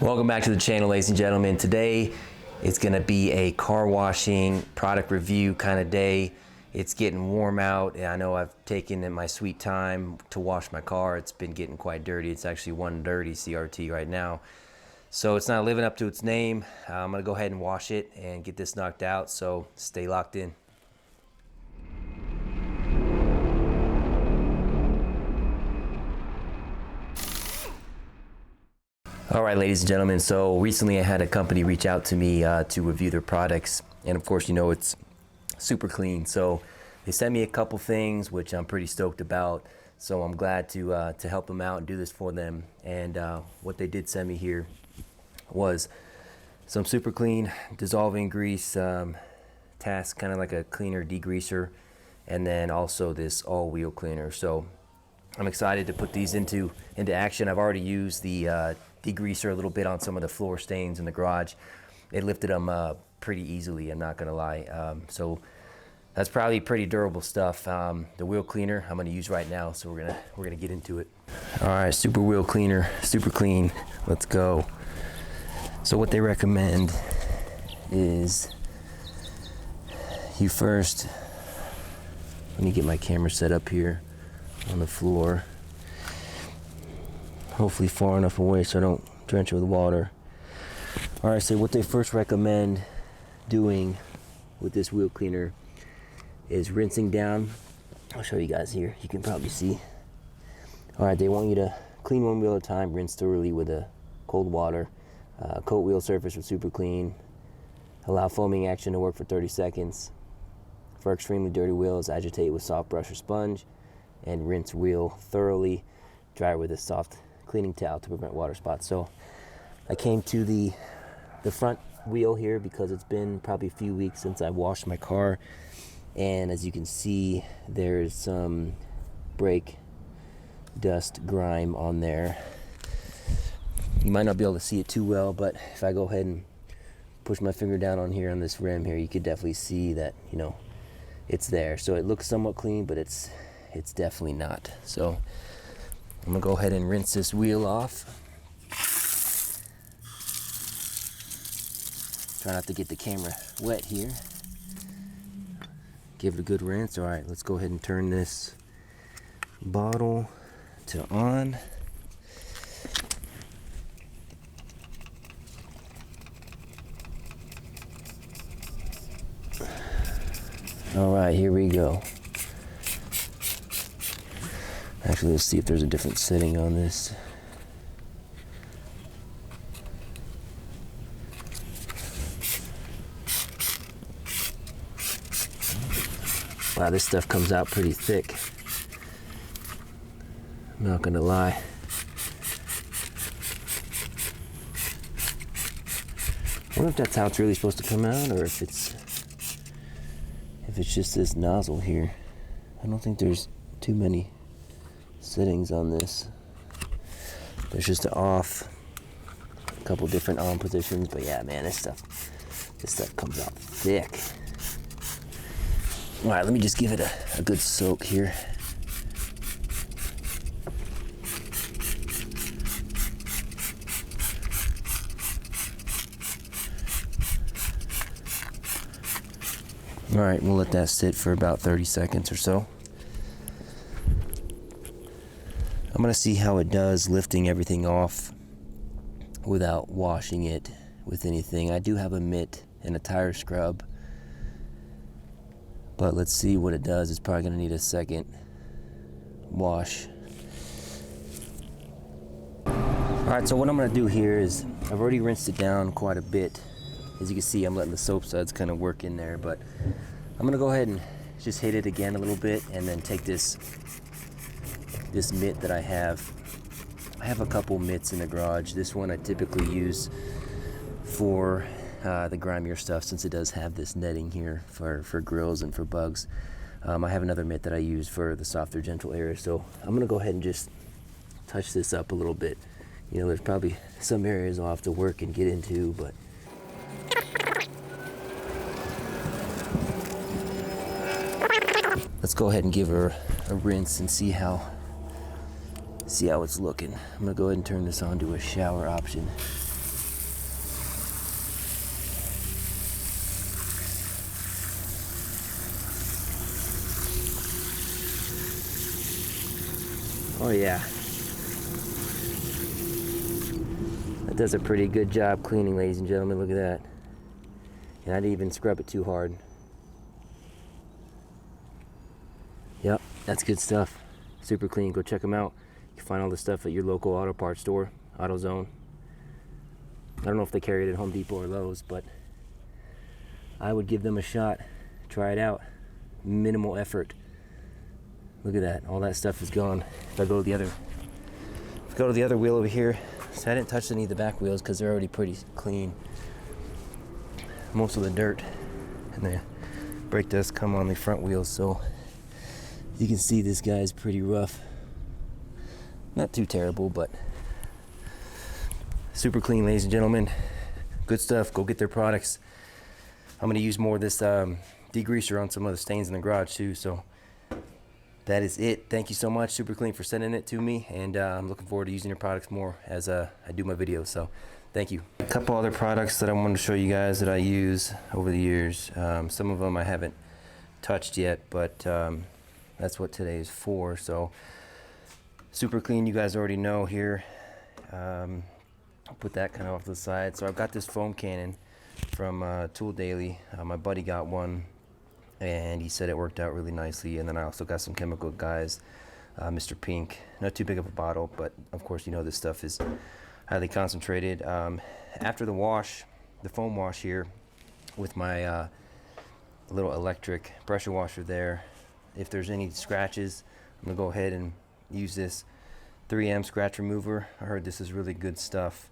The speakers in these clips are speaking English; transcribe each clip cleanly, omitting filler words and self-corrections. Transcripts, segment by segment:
Welcome back to the channel, ladies and gentlemen. Today it's gonna be a car washing product review kind of day. It's getting warm out and I know I've taken in my sweet time to wash my car. It's been getting quite dirty. It's actually one dirty CRT right now. So it's not living up to its name. I'm gonna go ahead and wash it and get this knocked out, so stay locked in. All right, ladies and gentlemen, so recently I had a company reach out to me to review their products, and of course, you know, it's super clean. So they sent me a couple things, which I'm pretty stoked about. So I'm glad to help them out and do this for them. And what they did send me here was some super clean dissolving grease task, kind of like a cleaner degreaser, and then also this all wheel cleaner. So I'm excited to put these into action. I've already used the degreaser a little bit on some of the floor stains in the garage. It lifted them pretty easily, I'm not gonna lie. So that's probably pretty durable stuff. The wheel cleaner I'm gonna use right now, so we're gonna get into it. All right, super wheel cleaner, super clean. Let's go. So what they recommend is you first, let me get my camera set up here on the floor, hopefully far enough away so I don't drench it with water. All right, so what they first recommend doing with this wheel cleaner is rinsing down. I'll show you guys here, you can probably see. All right, they want you to clean one wheel at a time, rinse thoroughly with a cold water, coat wheel surface with super clean, allow foaming action to work for 30 seconds. For extremely dirty wheels, agitate with soft brush or sponge, and rinse wheel thoroughly, dry with a soft cleaning towel to prevent water spots. So I came to the front wheel here because it's been probably a few weeks since I washed my car, and as you can see, there's some brake dust grime on there. You might not be able to see it too well, but if I go ahead and push my finger down on here on this rim here, you could definitely see that, you know, it's there. So it looks somewhat clean, but it's definitely not. So I'm gonna go ahead and rinse this wheel off. Try not to get the camera wet here. Give it a good rinse. All right, let's go ahead and turn this bottle to on. All right, here we go. Actually, let's see if there's a different setting on this. Wow, this stuff comes out pretty thick. I'm not gonna lie. I wonder if that's how it's really supposed to come out, or if it's just this nozzle here. I don't think there's too many settings on this. There's just an off, a couple different on positions, but yeah, man, this stuff comes out thick. All right, let me just give it a good soak here. All right, we'll let that sit for about 30 seconds or so. I'm gonna see how it does lifting everything off without washing it with anything. I do have a mitt and a tire scrub, but let's see what it does. It's probably gonna need a second wash. All right, so what I'm gonna do here is, I've already rinsed it down quite a bit. As you can see, I'm letting the soap suds kind of work in there, but I'm gonna go ahead and just hit it again a little bit, and then take this mitt that I have. I have a couple mitts in the garage. This one I typically use for the grimier stuff, since it does have this netting here for grills and for bugs. I have another mitt that I use for the softer, gentle areas. So I'm gonna go ahead and just touch this up a little bit. You know, there's probably some areas I'll have to work and get into, but let's go ahead and give her a rinse and see how it's looking. I'm gonna go ahead and turn this on to a shower option. Oh yeah. That does a pretty good job cleaning, ladies and gentlemen. Look at that. And I didn't even scrub it too hard. Yep, that's good stuff. Super clean. Go check them out. You can find all this stuff at your local auto parts store, AutoZone. I don't know if they carry it at Home Depot or Lowe's, but I would give them a shot. Try it out. Minimal effort. Look at that. All that stuff is gone. If I go to the other wheel over here, so I didn't touch any of the back wheels because they're already pretty clean. Most of the dirt and the brake does come on the front wheels, so you can see this guy's pretty rough. Not too terrible, but super clean, ladies and gentlemen. Good stuff. Go get their products. I'm going to use more of this degreaser on some of the stains in the garage too, so that is it. Thank you so much, Super Clean, for sending it to me, and I'm looking forward to using your products more as I do my videos, so thank you. A couple other products that I wanted to show you guys that I use over the years. Some of them I haven't touched yet, but that's what today is for. So Super Clean, you guys already know here. I'll put that kind of off to the side. So I've got this foam cannon from Tool Daily. My buddy got one, and he said it worked out really nicely. And then I also got some Chemical Guys, Mr. Pink. Not too big of a bottle, but of course you know this stuff is highly concentrated. After the wash, the foam wash here, with my little electric pressure washer there, if there's any scratches, I'm gonna go ahead and use this 3M scratch remover. I heard this is really good stuff.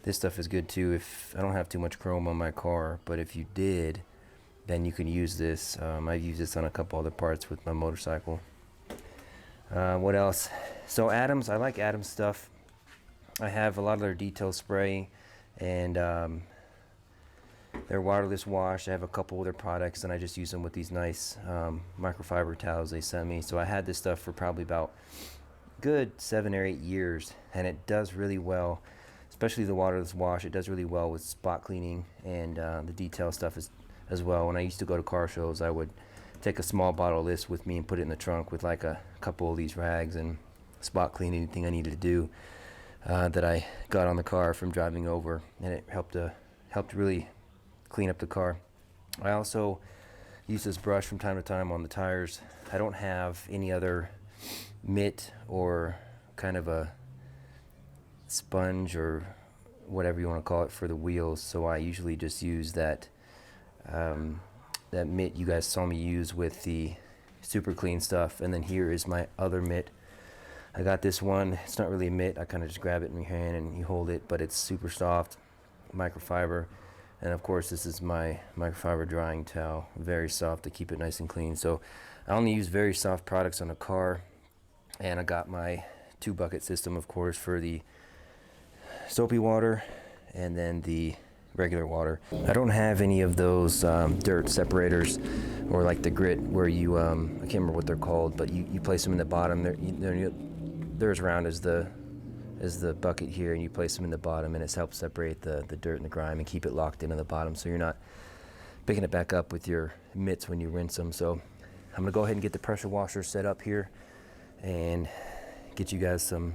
This stuff is good too if I don't have too much chrome on my car, but if you did, then you can use this. I've used this on a couple other parts with my motorcycle. What else? So Adams, I like Adams stuff. I have a lot of their detail spray and their waterless wash. I have a couple of their products, and I just use them with these nice microfiber towels they sent me. So I had this stuff for probably about good 7 or 8 years, and it does really well, especially the waterless wash. It does really well with spot cleaning and the detail stuff as well. When I used to go to car shows, I would take a small bottle of this with me and put it in the trunk with like a couple of these rags and spot clean anything I needed to do that I got on the car from driving over, and it helped really clean up the car. I also use this brush from time to time on the tires. I don't have any other mitt or kind of a sponge or whatever you want to call it for the wheels, so I usually just use that that mitt you guys saw me use with the Super Clean stuff. And then here is my other mitt. I got this one. It's not really a mitt. I kind of just grab it in your hand and you hold it, but it's super soft, microfiber. And of course, this is my microfiber drying towel, very soft to keep it nice and clean. So I only use very soft products on a car. And I got my 2-bucket system, of course, for the soapy water and then the regular water. I don't have any of those dirt separators or like the grit where you I can't remember what they're called, but you place them in the bottom. They're as round as the bucket here, and you place them in the bottom, and it helps separate the dirt and the grime and keep it locked into the bottom, so you're not picking it back up with your mitts when you rinse them. So I'm gonna go ahead and get the pressure washer set up here and get you guys some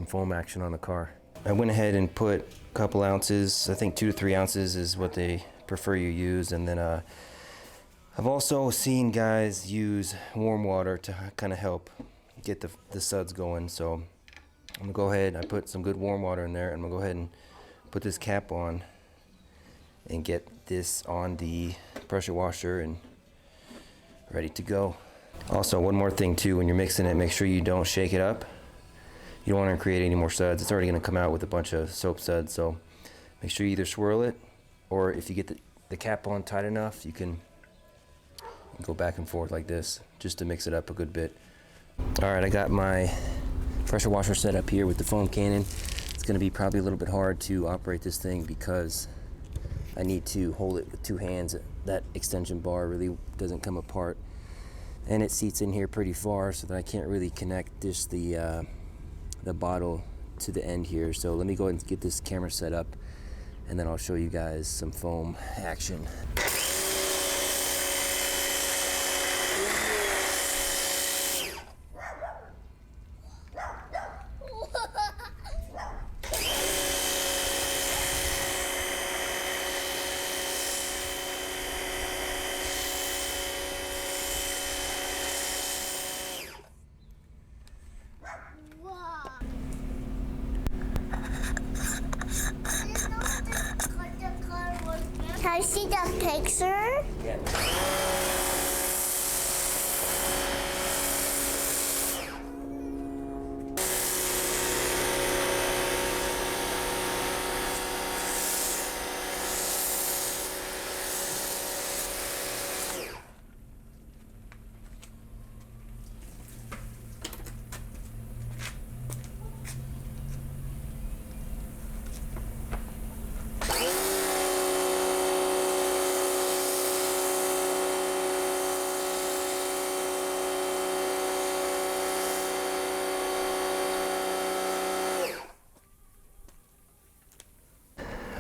foam action on the car. I went ahead and put a couple ounces, I think 2 to 3 ounces is what they prefer you use, and then I've also seen guys use warm water to kind of help get the suds going. So I'm gonna go ahead, I put some good warm water in there, and I'm gonna go ahead and put this cap on and get this on the pressure washer and ready to go. Also, one more thing too, when you're mixing it, make sure you don't shake it up. You don't want to create any more suds. It's already going to come out with a bunch of soap suds, so make sure you either swirl it, or if you get the cap on tight enough, you can go back and forth like this just to mix it up a good bit. Alright, I got my pressure washer set up here with the foam cannon. It's going to be probably a little bit hard to operate this thing because I need to hold it with 2 hands. That extension bar really doesn't come apart, and it seats in here pretty far so that I can't really connect just the bottle to the end here. So let me go ahead and get this camera set up, and then I'll show you guys some foam action. Can I see the picture? Yeah.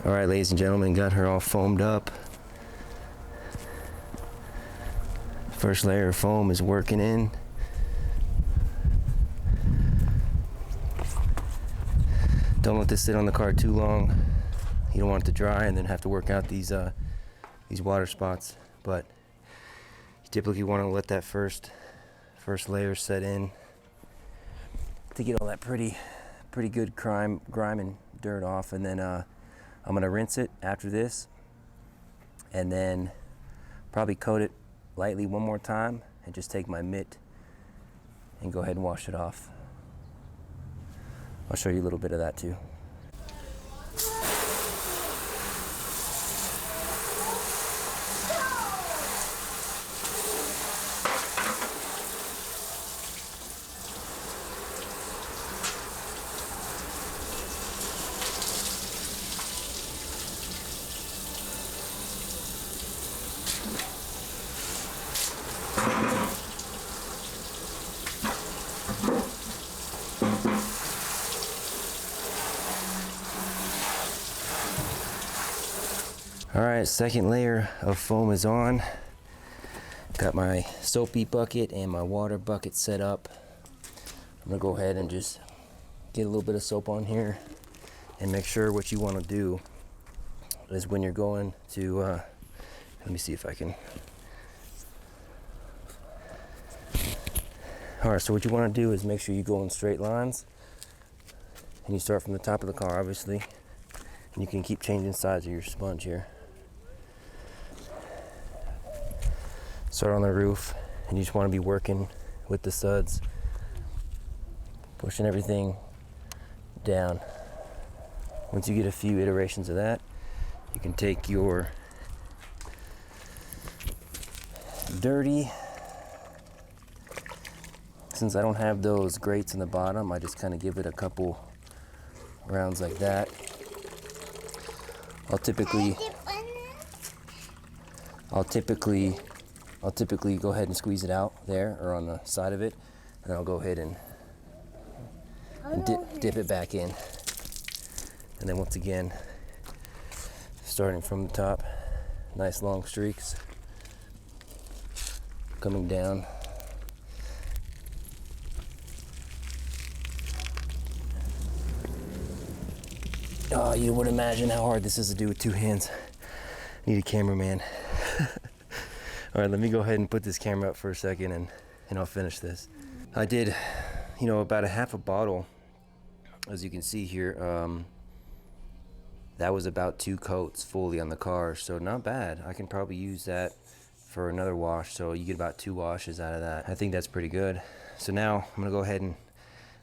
All right, ladies and gentlemen, got her all foamed up. First layer of foam is working in. Don't let this sit on the car too long. You don't want it to dry and then have to work out these water spots. But you typically want to let that first layer set in to get all that pretty good grime and dirt off, and then I'm gonna rinse it after this, and then probably coat it lightly one more time and just take my mitt and go ahead and wash it off. I'll show you a little bit of that too. All right, second layer of foam is on. Got my soapy bucket and my water bucket set up. I'm gonna go ahead and just get a little bit of soap on here, and make sure what you wanna do is when you're going to, let me see if I can. All right, so what you wanna do is make sure you go in straight lines, and you start from the top of the car, obviously, and you can keep changing sides of your sponge here. Start on the roof, and you just want to be working with the suds, pushing everything down. Once you get a few iterations of that, you can take your dirty, since I don't have those grates in the bottom, I just kind of give it a couple rounds like that. I'll typically go ahead and squeeze it out there or on the side of it, and I'll go ahead and dip it back in. And then once again, starting from the top, nice long streaks coming down. Oh, you would imagine how hard this is to do with two hands. Need a cameraman. All right, let me go ahead and put this camera up for a second, and I'll finish this. I did, about a half a bottle, as you can see here. That was about 2 coats fully on the car, so not bad. I can probably use that for another wash, so you get about 2 washes out of that. I think that's pretty good. So now I'm gonna go ahead and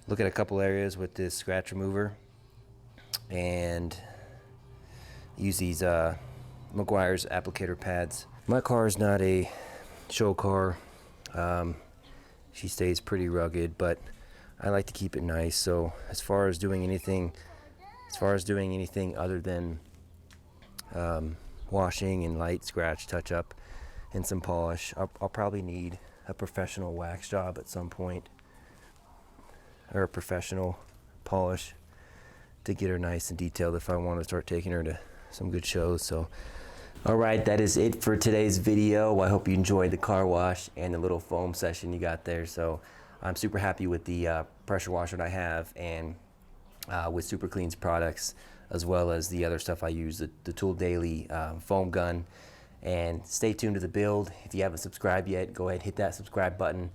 look at a couple areas with this scratch remover and use these Meguiar's applicator pads. My car is not a show car. She stays pretty rugged, but I like to keep it nice. So as far as doing anything other than washing and light scratch touch up and some polish, I'll probably need a professional wax job at some point, or a professional polish to get her nice and detailed if I want to start taking her to some good shows. So all right, that is it for today's video. I hope you enjoyed the car wash and the little foam session you got there. So I'm super happy with the pressure washer that I have, and with Super Clean's products, as well as the other stuff I use, the Tool Daily foam gun. And stay tuned to the build. If you haven't subscribed yet, go ahead, hit that subscribe button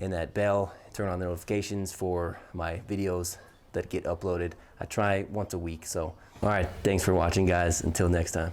and that bell. Turn on the notifications for my videos that get uploaded. I try once a week. So, all right, thanks for watching, guys. Until next time.